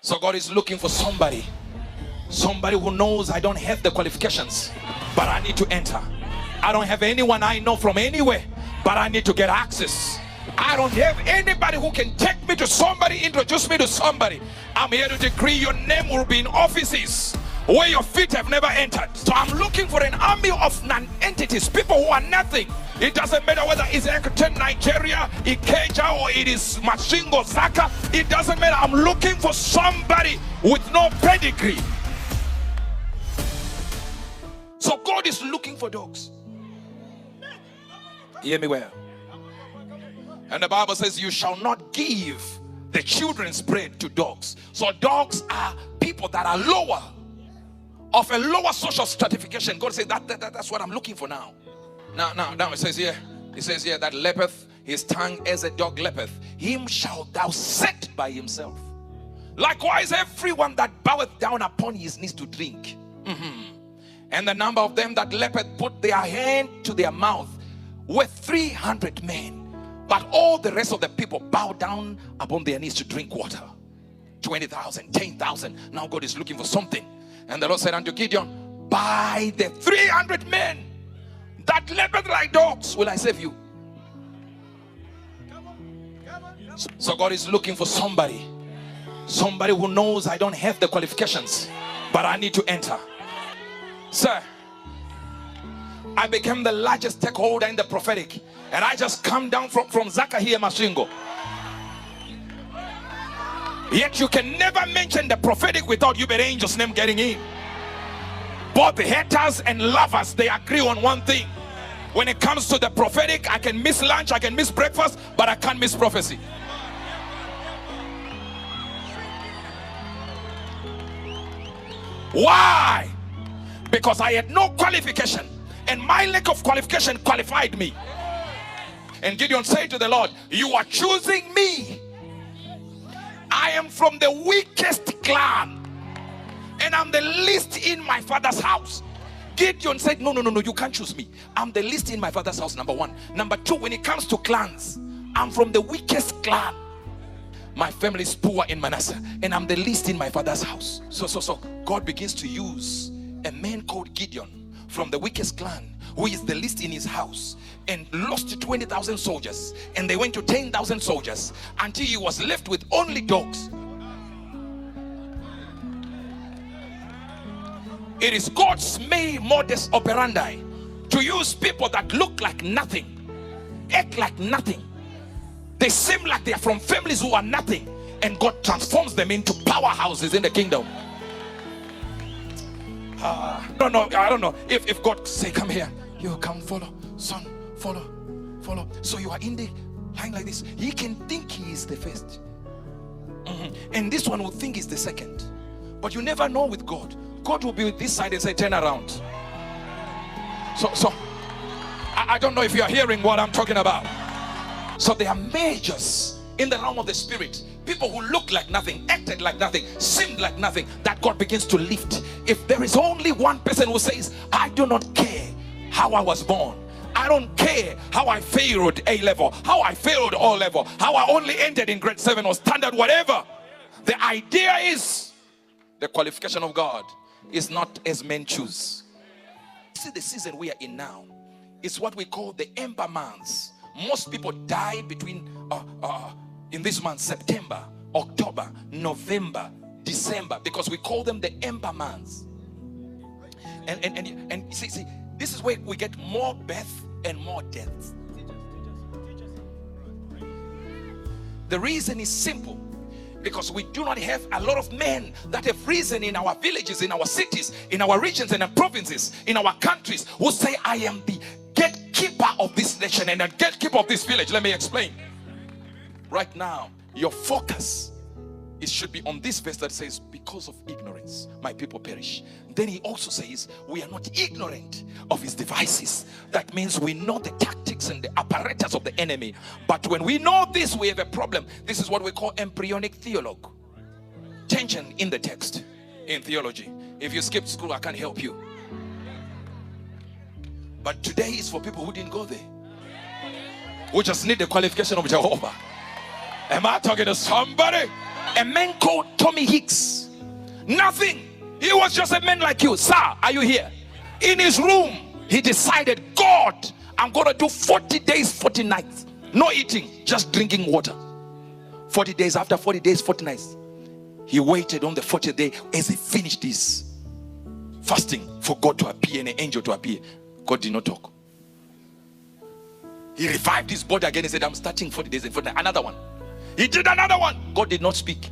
So God is looking for somebody who knows I don't have the qualifications, but I need to enter. I don't have anyone I know from anywhere, but I need to get access. I don't have anybody who can take me to somebody, introduce me to somebody. I'm here to decree your name will be in offices where your feet have never entered. So I'm looking for an army of non-entities, people who are nothing. It doesn't matter whether it's Equatorial Nigeria, Ikeja, or it is Mashingo, Zaka. It doesn't matter. I'm looking for somebody with no pedigree. So God is looking for dogs. Hear me well. And the Bible says you shall not give the children's bread to dogs. So dogs are people that are lower, of a lower social stratification. God says that's what I'm looking for now. Now it says here that leppeth his tongue as a dog leppeth, him shalt thou set by himself. Likewise everyone that boweth down upon his knees to drink. And the number of them that leppeth put their hand to their mouth were 300 men. But all the rest of the people bow down upon their knees to drink water. 20,000, 10,000. Now God is looking for something. And the Lord said unto Gideon, by the 300 men that labored like dogs will I save you. So God is looking for somebody who knows I don't have the qualifications, but I need to enter. Sir, I became the largest stakeholder in the prophetic, and I just come down from Zaka here, Mashingo. Yet you can never mention the prophetic without Uebert Angel's name getting in. Both the haters and lovers, they agree on one thing. When it comes to the prophetic, I can miss lunch, I can miss breakfast, but I can't miss prophecy. Why? Because I had no qualification, and my lack of qualification qualified me. And Gideon said to the Lord, you are choosing me. I am from the weakest clan, and I'm the least in my father's house. Gideon said, no, you can't choose me. I'm the least in my father's house, number one. Number two, when it comes to clans, I'm from the weakest clan. My family is poor in Manasseh, and I'm the least in my father's house. So God begins to use a man called Gideon from the weakest clan, who is the least in his house, and lost 20,000 soldiers, and they went to 10,000 soldiers until he was left with only dogs. It is God's modus operandi to use people that look like nothing, act like nothing. They seem like they are from families who are nothing, and God transforms them into powerhouses in the kingdom. I don't know if God say, come here, you come, follow, son, follow. So you are in the line like this. He can think he is the first, and this one will think he's the second. But you never know with God. God will be with this side and say, turn around. So I don't know if you are hearing what I'm talking about. So there are majors in the realm of the spirit, people who look like nothing, acted like nothing, seemed like nothing, that God begins to lift. If there is only one person who says, I do not care how I was born, I don't care how I failed A level, how I failed O level, how I only entered in grade 7 or standard whatever. The idea is the qualification of God is not as men choose. See, the season we are in now is what we call the ember months. Most people die between in this month, September, October, November, December, because we call them the ember months. And see, this is where we get more birth and more death. The reason is simple, because we do not have a lot of men that have risen in our villages, in our cities, in our regions and in provinces, in our countries, who say, I am the gatekeeper of this nation and a gatekeeper of this village. Let me explain. Right now, your focus should be on this verse that says, because of ignorance, my people perish. Then he also says, we are not ignorant of his devices. That means we know the tactics and the apparatus of the enemy. But when we know this, we have a problem. This is what we call embryonic theologue. Tension in the text, in theology. If you skipped school, I can't help you. But today is for people who didn't go there, who just need the qualification of Jehovah. Am I talking to somebody? A man called Tommy Hicks. Nothing. He was just a man like you. Sir, are you here? In his room, he decided, God, I'm going to do 40 days, 40 nights. No eating, just drinking water. 40 days, after 40 days, 40 nights. He waited on the 40th day as he finished this fasting for God to appear and an angel to appear. God did not talk. He revived his body again and said, I'm starting 40 days and 40 nights. Another one. He did another one. God did not speak.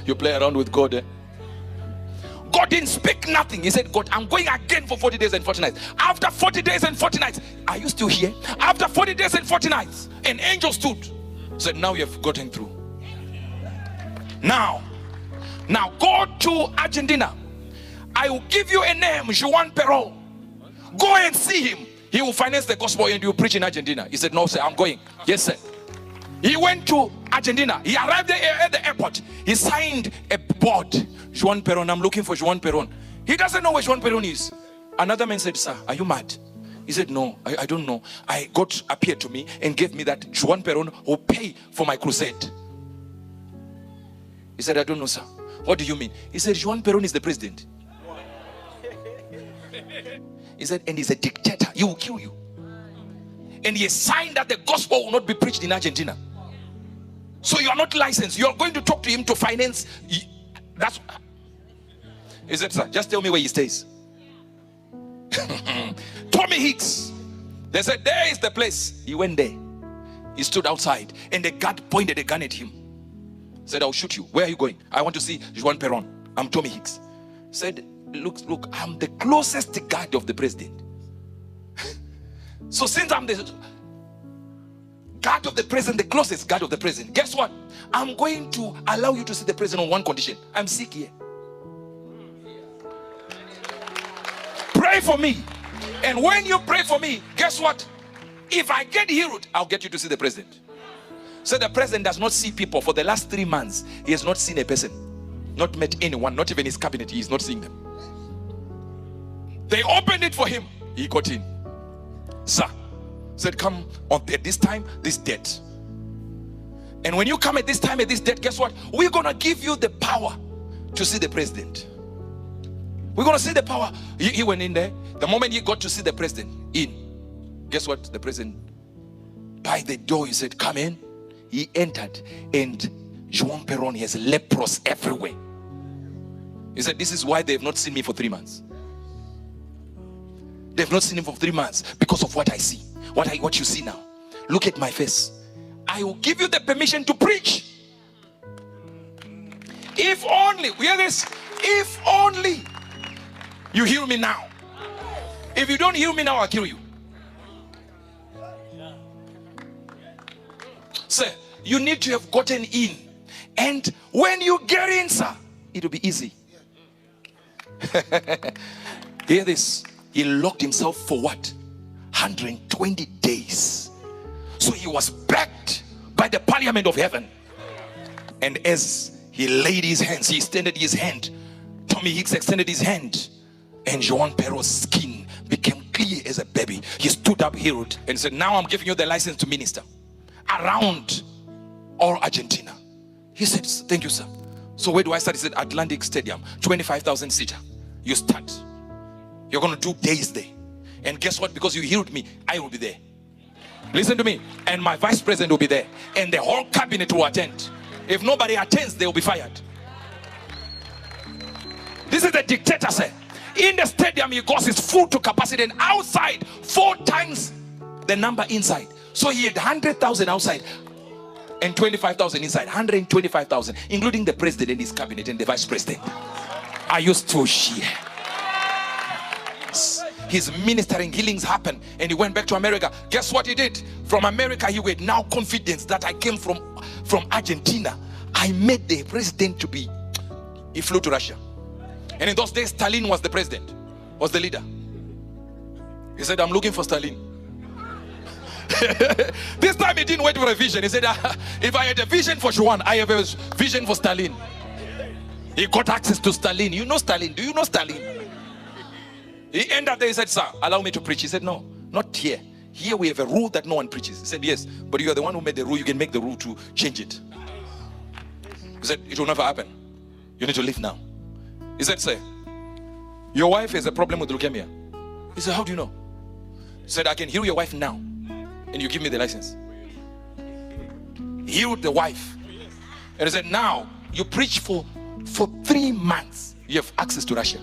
You play around with God, eh? God didn't speak nothing. He said, God, I'm going again for 40 days and 40 nights. After 40 days and 40 nights, are you still here? After 40 days and 40 nights, an angel stood. Said, now you have gotten through. Now go to Argentina. I will give you a name, Juan Perón. Go and see him. He will finance the gospel and you preach in Argentina. He said, no, sir, I'm going. Yes, sir. He went to Argentina. He arrived there at the airport. He signed a board. Juan Perón, I'm looking for Juan Perón. He doesn't know where Juan Perón is. Another man said, sir, are you mad? He said, no, I don't know. God appeared to me and gave me that Juan Perón will pay for my crusade. He said, I don't know, sir. What do you mean? He said, Juan Perón is the president. He said, and he's a dictator. He will kill you. And he has signed that the gospel will not be preached in Argentina. So you are not licensed. You are going to talk to him to finance. That's. He said, sir, just tell me where he stays. Tommy Hicks. They said, there is the place. He went there. He stood outside. And the guard pointed a gun at him. Said, I'll shoot you. Where are you going? I want to see Juan Perón. I'm Tommy Hicks. Said, look, I'm the closest guard of the president. So since I'm the guard of the president, the closest guard of the president, guess what? I'm going to allow you to see the president on one condition. I'm sick here. Pray for me. And when you pray for me, guess what? If I get healed, I'll get you to see the president. So the president does not see people. For the last 3 months, he has not seen a person. Not met anyone, not even his cabinet. He is not seeing them. They opened it for him. He got in. Sir, said, come on at this time, this date. And when you come at this time, at this date, guess what? We're going to give you the power to see the president. We're going to see the power. He went in there. The moment he got to see the president in, guess what? The president, by the door, he said, come in. He entered, and Juan Perón has lepers everywhere. He said, this is why they have not seen me for 3 months. They've not seen him for 3 months because of what I see. What you see now. Look at my face. I will give you the permission to preach. If only, hear this, if only you heal me now. If you don't heal me now, I'll kill you. Sir, you need to have gotten in. And when you get in, sir, it will be easy. Hear this. He locked himself for what? 120 days. So he was backed by the parliament of heaven. And as he laid his hands, he extended his hand. Tommy Hicks extended his hand. And Juan Perón's skin became clear as a baby. He stood up, healed, and said, now I'm giving you the license to minister around all Argentina. He said, thank you, sir. So where do I start? He said, Atlantic Stadium, 25,000 seater. You start. You're going to do days there. And guess what? Because you healed me, I will be there. Listen to me. And my vice president will be there. And the whole cabinet will attend. If nobody attends, they will be fired. This is the dictator, sir. In the stadium, he goes, it's full to capacity. And outside, 4 times the number inside. So he had 100,000 outside and 25,000 inside. 125,000, including the president and his cabinet and the vice president. I used to share. His ministering, healings happened, and he went back to America. Guess what he did? From America, he had now confidence that I came from Argentina. I made the president to be. He flew to Russia. And in those days, Stalin was the president, was the leader. He said, I'm looking for Stalin. This time he didn't wait for a vision. He said, if I had a vision for Juan, I have a vision for Stalin. He got access to Stalin. You know Stalin? Do you know Stalin? He ended there. He said, sir, allow me to preach. He said, no, not here. here we have a rule that no one preaches. He said, yes, but you are the one who made the rule. You can make the rule to change it. He said, it will never happen. You need to leave now. He said, say, your wife has a problem with leukemia. He said, how do you know? He said, I can heal your wife now, and you give me the license. Healed the wife. And he said, now you preach for 3 months. You have access to Russia.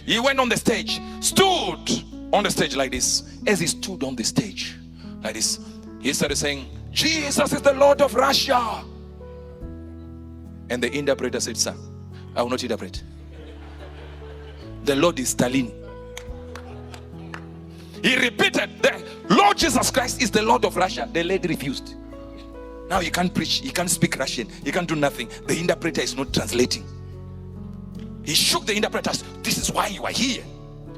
He went on the stage, stood on the stage like this. As he stood on the stage like this, he started saying, Jesus is the Lord of Russia. And the interpreter said, sir, I will not interpret. The Lord is Stalin. He repeated, the Lord Jesus Christ is the Lord of Russia. The lady refused. Now he can't preach, he can't speak Russian, he can't do nothing. The interpreter is not translating. He shook the interpreter. This is why you are here.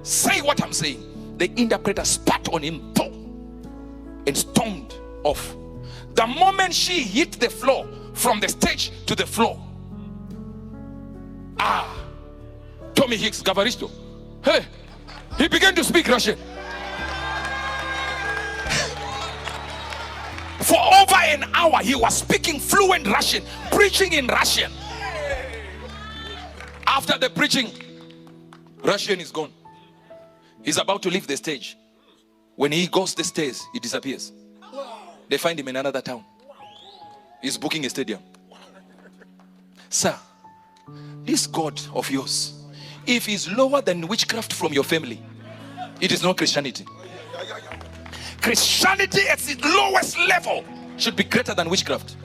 Say what I'm saying. The interpreter spat on him and stormed off. The moment she hit the floor, from the stage to the floor, Tommy Hicks, Gavaristo, hey, he began to speak Russian. For over an hour, he was speaking fluent Russian, preaching in Russian. After the preaching, Russian is gone. He's about to leave the stage. When he goes the stairs, he disappears. They find him in another town. He's booking a stadium. Sir, this God of yours, if he's lower than witchcraft from your family, it is not Christianity. Christianity at its lowest level should be greater than witchcraft.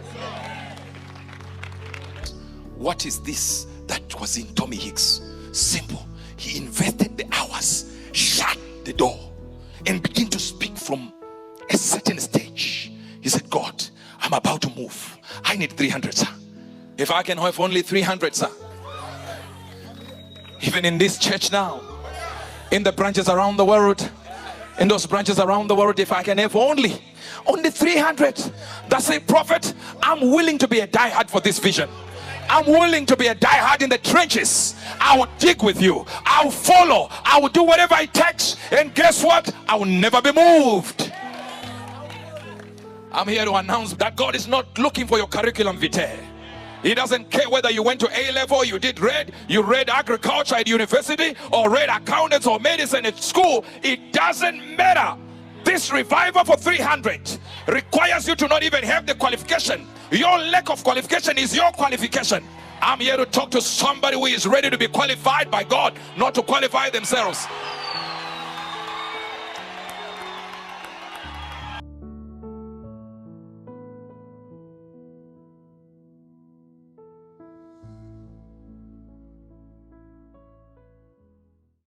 What is this that was in Tommy Hicks? Simple. He invested the hours, shut the door, and began to speak from a certain stage. He said, God, I'm about to move. I need 300, sir. If I can have only 300, sir. Even in this church now, in the branches around the world, in those branches around the world, if I can have only 300, that's a prophet. I'm willing to be a diehard for this vision. I'm willing to be a diehard in the trenches. I will dig with you. I will follow. I will do whatever it takes. And guess what? I will never be moved. I'm here to announce that God is not looking for your curriculum vitae. He doesn't care whether you went to A level, you read agriculture at university, or read accountants or medicine at school. It doesn't matter. This revival for 300 requires you to not even have the qualification. Your lack of qualification is your qualification. I'm here to talk to somebody who is ready to be qualified by God, not to qualify themselves.